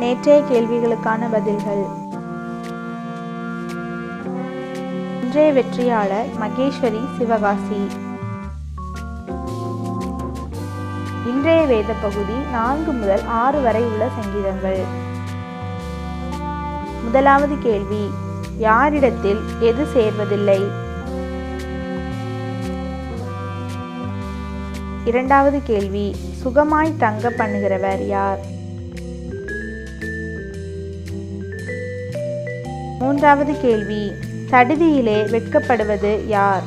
நேற்றைய கேள்விகளுக்கான பதில்கள். இன்றைய வெற்றியாளர் மகேஸ்வரி சிவகாசி. இன்றைய வேத பகுதி 4 முதல் 6 வரை உள்ள சங்கீதங்கள். முதலாவது கேள்வி, யாரிடத்தில் எது சேர்வதில்லை? இரண்டாவது கேள்வி, சுகமாய் தங்க பண்ணுகிறவர் யார்? மூன்றாவது கேள்வி, சடிதியிலே வெட்கப்படுவது யார்?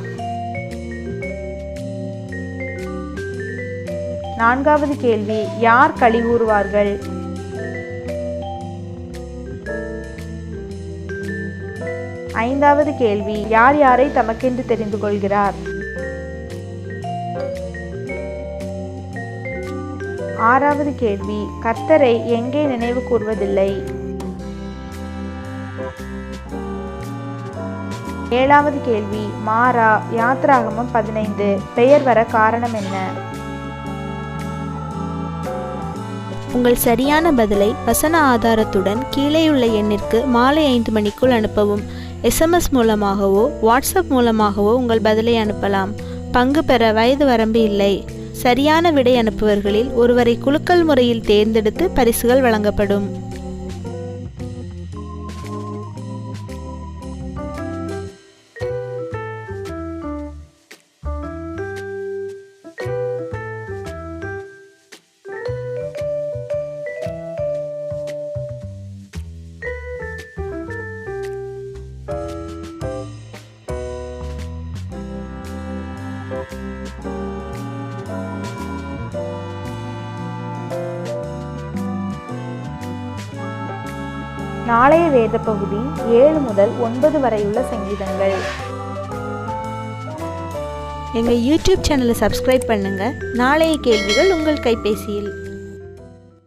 நான்காவது கேள்வி, யார் களி கூறுவார்கள்? ஐந்தாவது கேள்வி, யார் யாரை தமக்கென்று தெரிந்து கொள்கிறார்? ஆறாவது கேள்வி, கர்த்தரை எங்கே நினைவு கூர்வதில்லை? ஏழாவது கேள்வி, மாரா யாத்ராகமம் 15 பெயர் வர காரணம் என்ன? உங்கள் சரியான பதிலை வசன ஆதாரத்துடன் கீழேயுள்ள எண்ணிற்கு மாலை 5 மணிக்குள் அனுப்பவும். SMS மூலமாகவோ வாட்ஸ்அப் மூலமாகவோ உங்கள் பதிலை அனுப்பலாம். பங்கு பெற வயது வரம்பு இல்லை. சரியான விடை அனுப்புவர்களில் ஒருவரை குலுக்கல் முறையில் தேர்ந்தெடுத்து பரிசுகள் வழங்கப்படும். நாளைய வேத பகுதி 7 முதல் 9 வரை உள்ள சங்கீதங்கள். எங்கள் யூடியூப் சேனலை சப்ஸ்கிரைப் பண்ணுங்க. நாளைய கேள்விகள் உங்கள் கைபேசியில்.